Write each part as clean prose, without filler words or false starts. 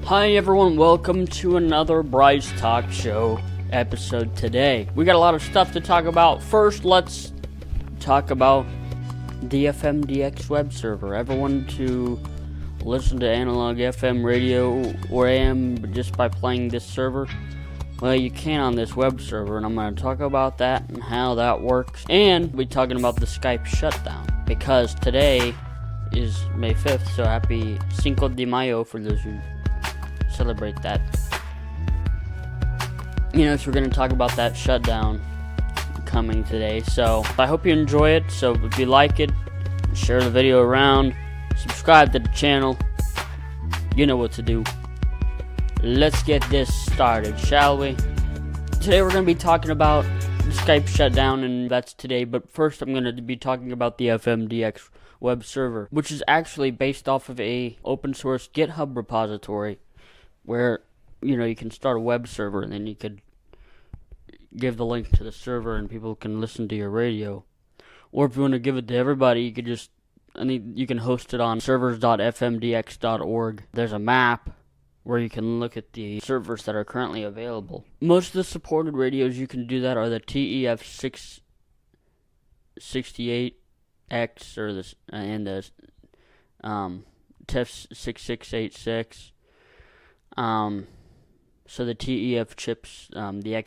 Hi everyone, welcome to another Bryce Talk Show episode today. We got a lot of stuff to talk about. First, let's talk about the FM DX Webserver. Everyone to listen to analog FM radio or AM just by playing this server? Well, you can on this web server, and I'm going to talk about that and how that works. And we'll be talking about the Skype shutdown, because today is May 5th, so happy Cinco de Mayo for those who celebrate that. So we're going to talk about that shutdown coming today. So I hope you enjoy it. So if you like it, share the video around, subscribe to the channel. You know what to do. Let's get this started, shall we? Today we're going to be talking about the Skype shutdown, and that's today. But first I'm going to be talking about the FM DX Webserver, which is actually based off of a open source GitHub repository where, you can start a web server and then you could give the link to the server and people can listen to your radio. Or if you want to give it to everybody, you could you can host it on servers.fmdx.org. There's a map where you can look at the servers that are currently available. Most of the supported radios you can do that are the TEF668X and the TEF6686. So the TEF chips, the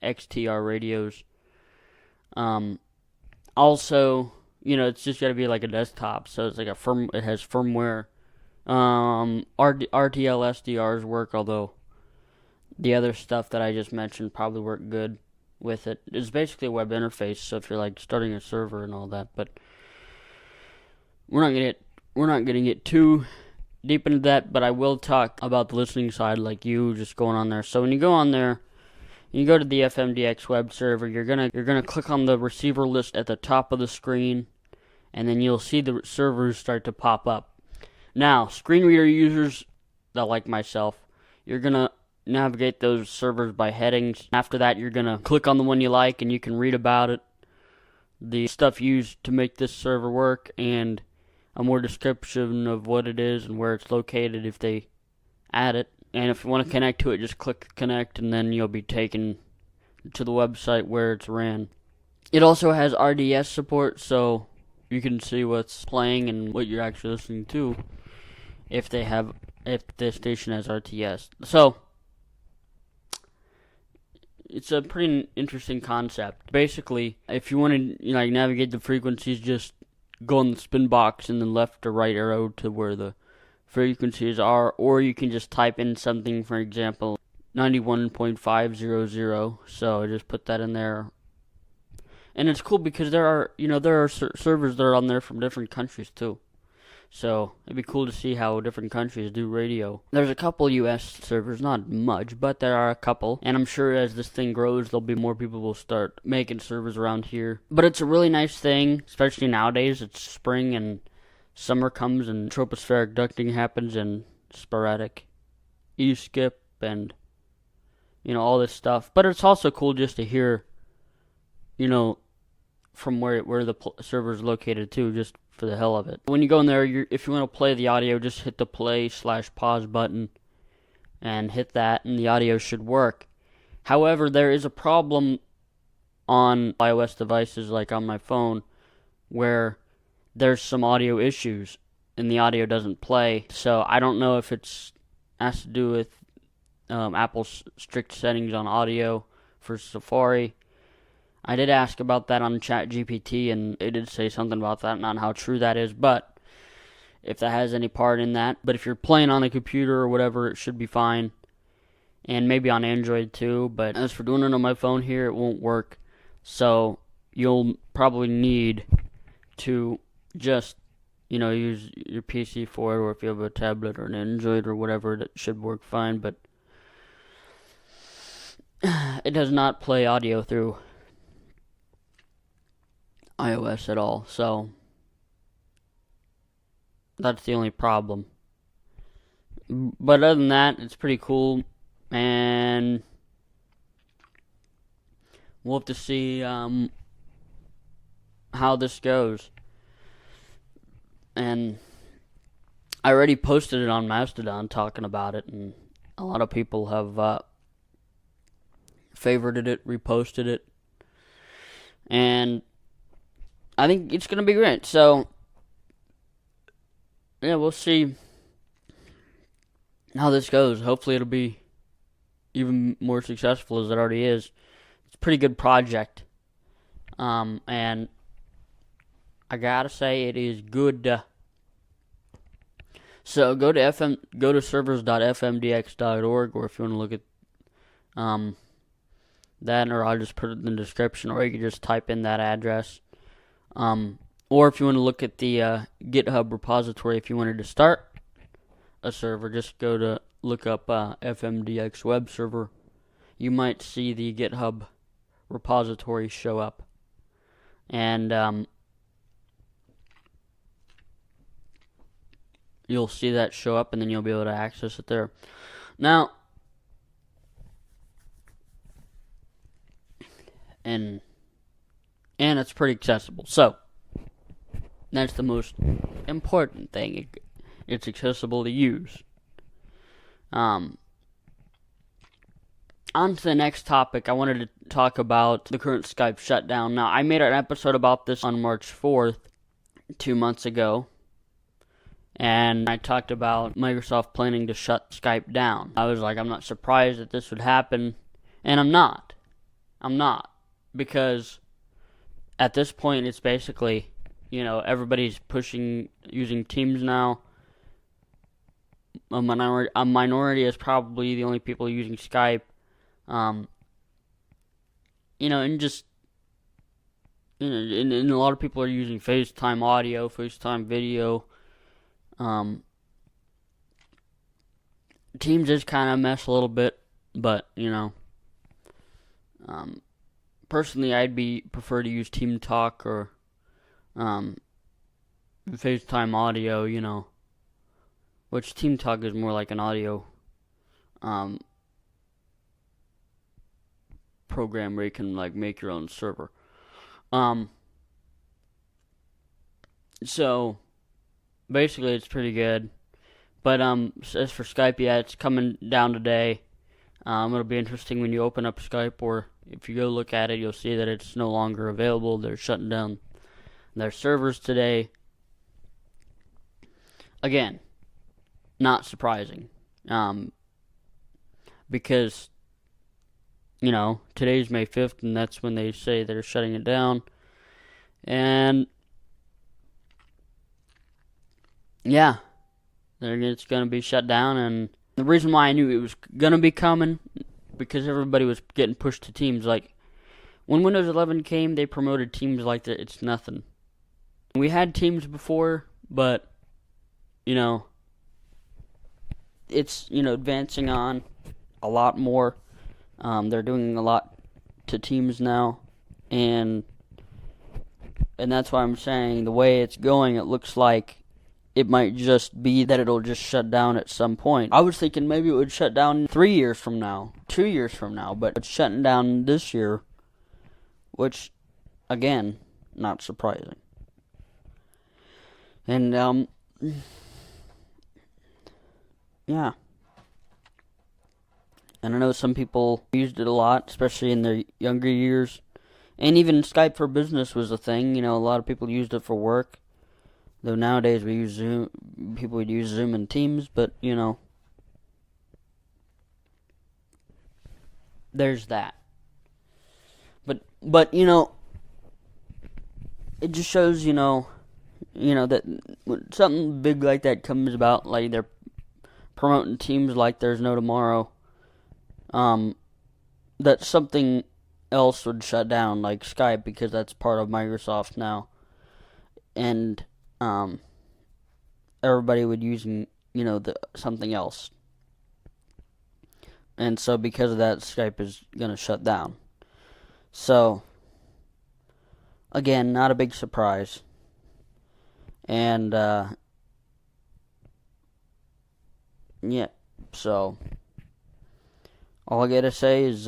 XTR radios. Also, it's just got to be like a desktop, so it's like it has firmware. RTL SDRs work, although the other stuff that I just mentioned probably work good with it. It's basically a web interface, so if you're like starting a server and all that, but we're not gonna get too deep into that, but I will talk about the listening side, like you just going on there. So when you go on there, you go to the FM DX web server, you're gonna click on the receiver list at the top of the screen, and then you'll see the servers start to pop up. Now, screen reader users that like myself, you're gonna navigate those servers by headings. After that, you're gonna click on the one you like, and you can read about it, the stuff used to make this server work, and a more description of what it is and where it's located if they add it. And if you want to connect to it, just click connect, and then you'll be taken to the website where it's ran. It also has RDS support, so you can see what's playing and what you're actually listening to if the station has RTS. So it's a pretty interesting concept. Basically, if you want to navigate the frequencies, just go on the spin box and then left or right arrow to where the frequencies are, or you can just type in something, for example 91.500. so I just put that in there. And it's cool because there are servers that are on there from different countries too. So it'd be cool to see how different countries do radio. There's a couple US servers, not much, but there are a couple. And I'm sure as this thing grows, there'll be more people will start making servers around here. But it's a really nice thing, especially nowadays. It's spring and summer comes and tropospheric ducting happens and sporadic E-skip and, all this stuff. But it's also cool just to hear, from where the server is located too, just for the hell of it. When you go in there, if you want to play the audio, just hit the play/pause button and hit that, and the audio should work. However, there is a problem on iOS devices, like on my phone, where there's some audio issues and the audio doesn't play. So I don't know if it's has to do with Apple's strict settings on audio for Safari. I did ask about that on ChatGPT, and it did say something about that, not how true that is, but if that has any part in that. But if you're playing on a computer or whatever, it should be fine, and maybe on Android too. But as for doing it on my phone here, it won't work. So you'll probably need to just, use your PC for it, or if you have a tablet or an Android or whatever, that should work fine. But it does not play audio through iOS at all, so that's the only problem. But other than that, it's pretty cool, and we'll have to see how this goes. And I already posted it on Mastodon talking about it, and a lot of people have favorited it, reposted it, and I think it's going to be great. So, yeah, we'll see how this goes. Hopefully it'll be even more successful as it already is. It's a pretty good project. And I gotta say it is good. So go to servers.fmdx.org, or if you want to look at that, or I'll just put it in the description, or you can just type in that address. Or if you want to look at the GitHub repository, if you wanted to start a server, just look up FM DX Webserver. You might see the GitHub repository show up. And you'll see that show up, and then you'll be able to access it there. Now, and it's pretty accessible. So, that's the most important thing. It's accessible to use. On to the next topic. I wanted to talk about the current Skype shutdown. Now, I made an episode about this on March 4th, 2 months ago. And I talked about Microsoft planning to shut Skype down. I was like, I'm not surprised that this would happen. And I'm not. Because at this point, it's basically, everybody's using Teams now. A minority is probably the only people using Skype. And just, and a lot of people are using FaceTime audio, FaceTime video. Teams is kind of a mess a little bit, but, personally, I'd prefer to use Team Talk or, FaceTime audio, which Team Talk is more like an audio, program where you can, make your own server. So, basically, it's pretty good. But, as for Skype, yeah, it's coming down today. It'll be interesting when you open up Skype, or if you go look at it, you'll see that it's no longer available. They're shutting down their servers today. Again, not surprising. Because, today's May 5th, and that's when they say they're shutting it down. And, yeah, it's going to be shut down, and the reason why I knew it was going to be coming, because everybody was getting pushed to Teams. When Windows 11 came, they promoted Teams like that it's nothing. We had Teams before, but, it's, advancing on a lot more. They're doing a lot to Teams now, and that's why I'm saying the way it's going, it looks like it might just be that it'll just shut down at some point. I was thinking maybe it would shut down 3 years from now, 2 years from now, but it's shutting down this year, which, again, not surprising. And, yeah. And I know some people used it a lot, especially in their younger years. And even Skype for Business was a thing. A lot of people used it for work. Though nowadays we use Zoom, people would use Zoom and Teams, but, there's that. But it just shows, that when something big like that comes about, like they're promoting Teams like there's no tomorrow, that something else would shut down, like Skype, because that's part of Microsoft now. And, everybody would using, something else. And so because of that, Skype is going to shut down. So, again, not a big surprise. And, yeah, so all we gotta say is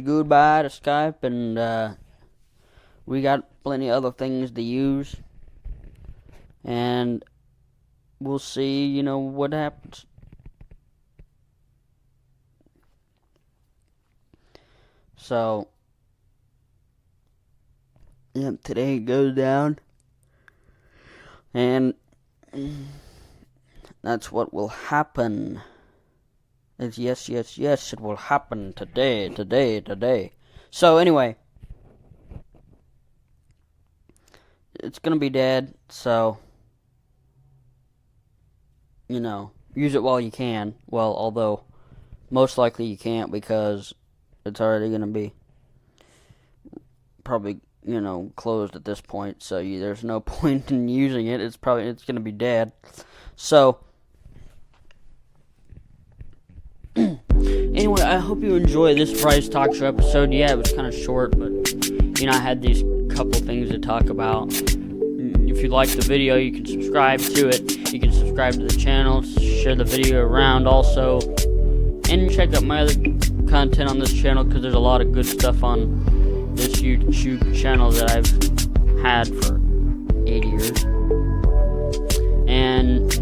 goodbye to Skype, and we got plenty of other things to use. and we'll see, you know, what happens. So, yep, today it goes down, and that's what will happen. It's yes, it will happen today. So, anyway, it's gonna be dead, so, you know, use it while you can. Well, although, most likely you can't, because it's already gonna be probably, you know, closed at this point, so there's no point in using it. It's gonna be dead. So, anyway, I hope you enjoy this Bryce Talk Show episode. Yeah, it was kind of short, but, you know, I had these couple things to talk about. If you like the video, you can subscribe to it. You can subscribe to the channel, share the video around also, and check out my other content on this channel, because there's a lot of good stuff on this YouTube channel that I've had for 8 years. And,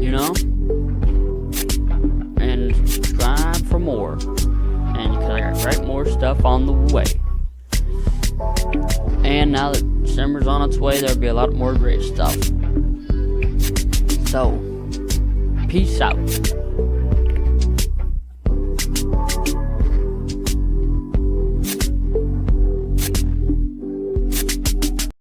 you know, and subscribe for more, and because I got right more stuff on the way. And now that December's on its way, there'll be a lot more great stuff. So, peace out.